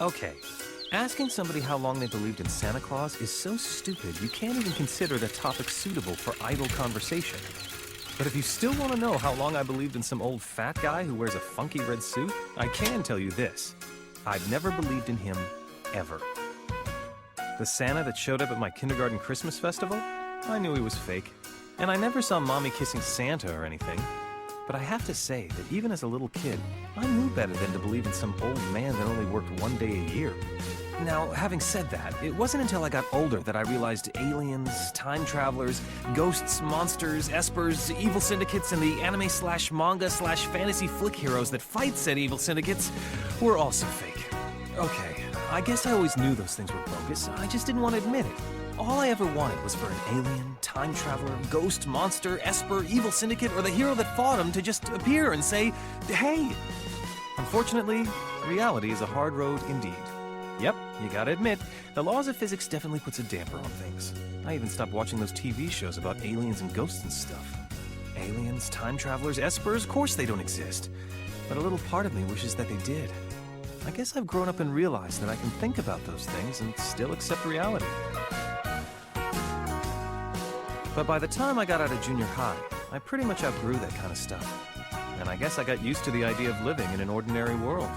Okay, asking somebody how long they believed in Santa Claus is so stupid you can't even consider the topic suitable for idle conversation. But if you still want to know how long I believed in some old fat guy who wears a funky red suit, I can tell you this. I've never believed in him, ever. The Santa that showed up at my kindergarten Christmas festival? I knew he was fake. And I never saw Mommy kissing Santa or anything. But I have to say that even as a little kid, I knew better than to believe in some old man that only worked one day a year. Now, having said that, it wasn't until I got older that I realized aliens, time travelers, ghosts, monsters, espers, evil syndicates, and the anime/manga/fantasy flick heroes that fight said evil syndicates were also fake. Okay, I guess I always knew those things were bogus, I just didn't want to admit it. All I ever wanted was for an alien, time traveler, ghost, monster, esper, evil syndicate, or the hero that fought him to just appear and say, hey! Unfortunately, reality is a hard road indeed. Yep, you gotta admit, the laws of physics definitely puts a damper on things. I even stopped watching those TV shows about aliens and ghosts and stuff. Aliens, time travelers, espers, of course they don't exist. But a little part of me wishes that they did. I guess I've grown up and realized that I can think about those things and still accept reality. But by the time I got out of junior high, I pretty much outgrew that kind of stuff. And I guess I got used to the idea of living in an ordinary world.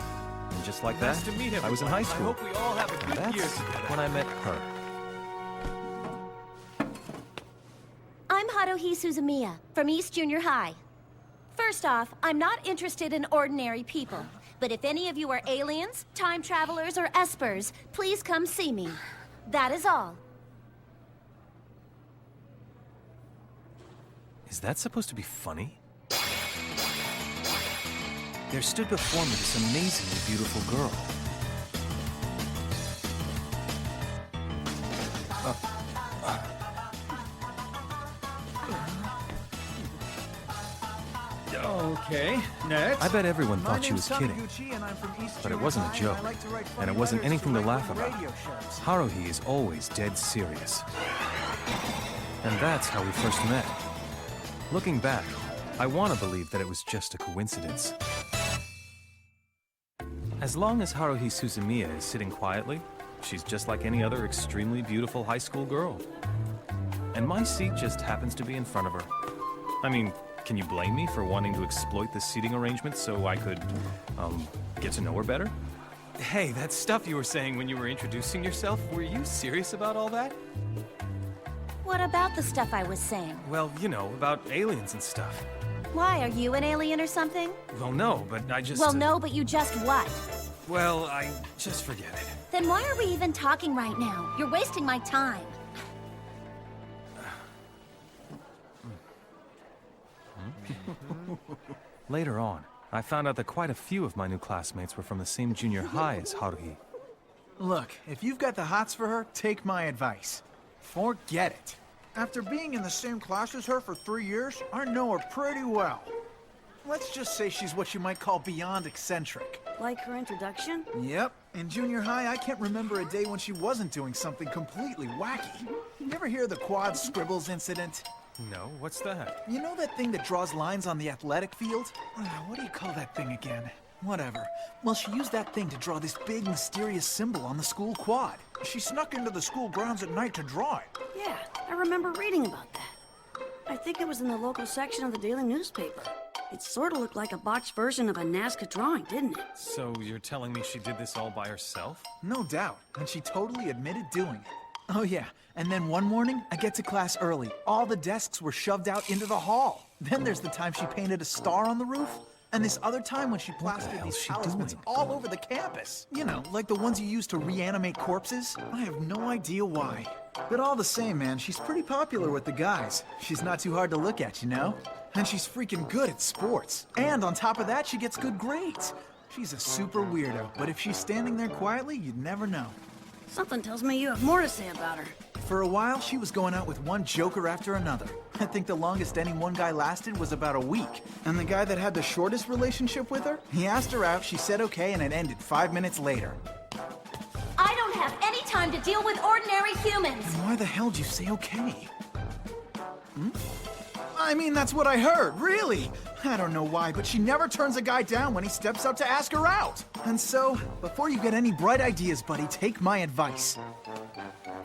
And just like that, I was in high school. I hope we all have a good year together. When I met her. I'm Haruhi Suzumiya from East Junior High. First off, I'm not interested in ordinary people. But if any of you are aliens, time travelers, or espers, please come see me. That is all. Is that supposed to be funny? There stood before me this amazingly beautiful girl. Okay, next. I bet everyone thought she was kidding. But it wasn't a joke, and it wasn't anything to laugh about. Haruhi is always dead serious. And that's how we first met. Looking back, I want to believe that it was just a coincidence. As long as Haruhi Suzumiya is sitting quietly, she's just like any other extremely beautiful high school girl. And my seat just happens to be in front of her. I mean, can you blame me for wanting to exploit this seating arrangement so I could, get to know her better? Hey, that stuff you were saying when you were introducing yourself, were you serious about all that? What about the stuff I was saying? Well, you know, about aliens and stuff. Why, are you an alien or something? Well, no, but I just... Well, no, but you just what? Well, I just forget it. Then why are we even talking right now? You're wasting my time. Later on, I found out that quite a few of my new classmates were from the same junior high as Haruhi. Look, if you've got the hots for her, take my advice. Forget it. After being in the same class as her for 3 years, I know her pretty well. Let's just say she's what you might call beyond eccentric. Like her introduction? Yep. In junior high, I can't remember a day when she wasn't doing something completely wacky. You ever hear the quad scribbles incident? No, what's that? You know that thing that draws lines on the athletic field? What do you call that thing again? Whatever. Well, she used that thing to draw this big, mysterious symbol on the school quad. She snuck into the school grounds at night to draw it. Yeah, I remember reading about that. I think it was in the local section of the daily newspaper. It sort of looked like a botched version of a Nazca drawing, didn't it? So you're telling me she did this all by herself? No doubt, and she totally admitted doing it. Oh yeah, and then one morning, I get to class early. All the desks were shoved out into the hall. Then there's the time she painted a star on the roof. And this other time when she plastered these talismans all over the campus. You know, like the ones you use to reanimate corpses. I have no idea why. But all the same, man, she's pretty popular with the guys. She's not too hard to look at, you know? And she's freaking good at sports. And on top of that, she gets good grades. She's a super weirdo, but if she's standing there quietly, you'd never know. Something tells me you have more to say about her. For a while, she was going out with one joker after another. I think the longest any one guy lasted was about a week. And the guy that had the shortest relationship with her, he asked her out, she said okay, and it ended 5 minutes later. I don't have any time to deal with ordinary humans. Then why the hell did you say okay? I mean, that's what I heard, really. I don't know why, but she never turns a guy down when he steps out to ask her out. And so, before you get any bright ideas, buddy, take my advice.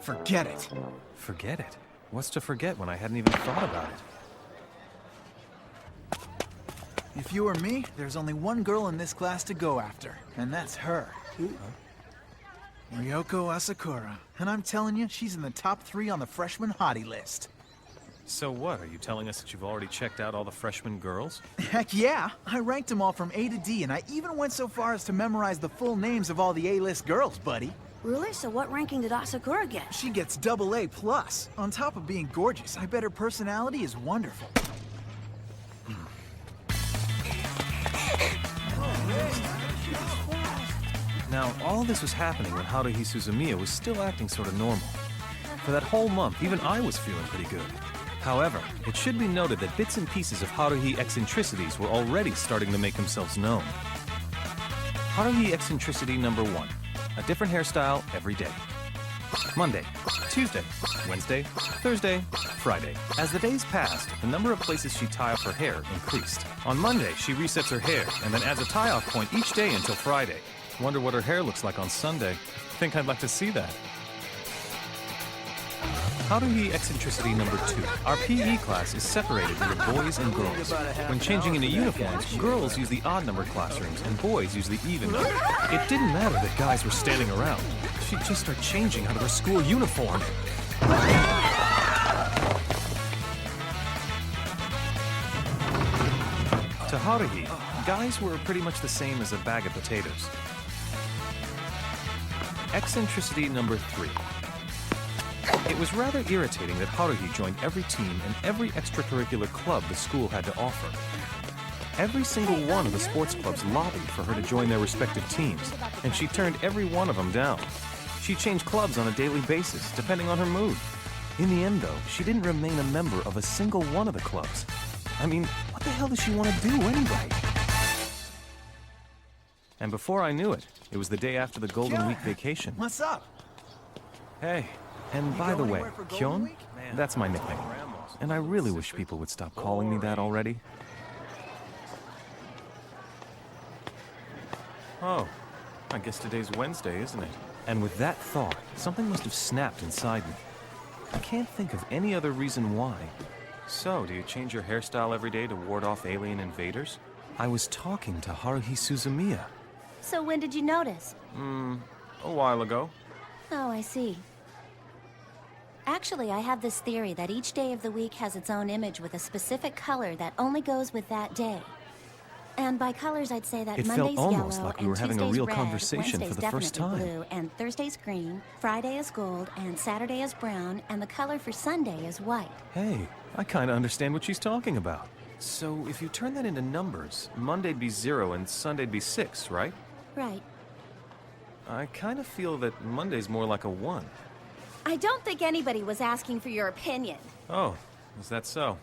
Forget it. Forget it? What's to forget when I hadn't even thought about it? If you were me, there's only one girl in this class to go after, and that's her. Ryoko Asakura. And I'm telling you, she's in the top 3 on the freshman hottie list. So what, are you telling us that you've already checked out all the freshman girls? Heck yeah! I ranked them all from A to D, and I even went so far as to memorize the full names of all the A-list girls, buddy. Really? So what ranking did Asakura get? She gets AA+. On top of being gorgeous, I bet her personality is wonderful. Now, all this was happening when Haruhi Suzumiya was still acting sort of normal. For that whole month, even I was feeling pretty good. However, it should be noted that bits and pieces of Haruhi eccentricities were already starting to make themselves known. Haruhi eccentricity number 1. A different hairstyle every day. Monday, Tuesday, Wednesday, Thursday, Friday. As the days passed, the number of places she tie up her hair increased. On Monday, she resets her hair and then adds a tie-off point each day until Friday. Wonder what her hair looks like on Sunday. Think I'd like to see that. Haruhi eccentricity number 2. Our PE class is separated into boys and girls. When changing into uniforms, girls use the odd-numbered classrooms and boys use the even number. It didn't matter that guys were standing around. She'd just start changing out of her school uniform. To Haruhi, guys were pretty much the same as a bag of potatoes. Eccentricity number 3. It was rather irritating that Haruhi joined every team and every extracurricular club the school had to offer. Every single one of the sports clubs lobbied for her to join their respective teams, and she turned every one of them down. She changed clubs on a daily basis, depending on her mood. In the end, though, she didn't remain a member of a single one of the clubs. I mean, what the hell does she want to do anyway? And before I knew it, it was the day after the Golden Week vacation. What's up? Hey, and by the way, Kyon, that's my nickname. And I really wish people would stop calling me that already. Oh, I guess today's Wednesday, isn't it? And with that thought, something must have snapped inside me. I can't think of any other reason why. So, do you change your hairstyle every day to ward off alien invaders? I was talking to Haruhi Suzumiya. So when did you notice? A while ago. Oh, I see. Actually, I have this theory that each day of the week has its own image with a specific color that only goes with that day. And by colors, I'd say that It Monday's felt almost yellow, like we and were having a Tuesday's real red, conversation for Wednesday's the first definitely time. blue, and Thursday's green, Friday is gold, and Saturday is brown, and the color for Sunday is white. Hey, I kind of understand what she's talking about. So, if you turn that into numbers, Monday'd be 0 and Sunday'd be 6, right? Right. I kind of feel that Monday's more like a 1. I don't think anybody was asking for your opinion. Oh, is that so?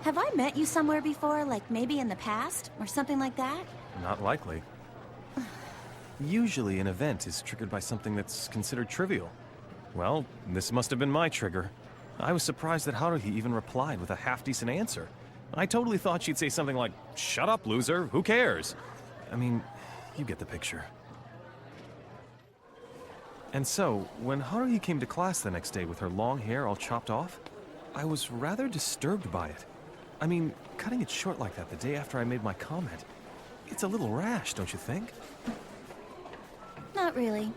Have I met you somewhere before, like maybe in the past, or something like that? Not likely. Usually an event is triggered by something that's considered trivial. Well, this must have been my trigger. I was surprised that Haruhi even replied with a half-decent answer. I totally thought she'd say something like, "Shut up, loser, who cares?" I mean, you get the picture. And so, when Haruhi came to class the next day with her long hair all chopped off, I was rather disturbed by it. I mean, cutting it short like that the day after I made my comment, it's a little rash, don't you think? Not really.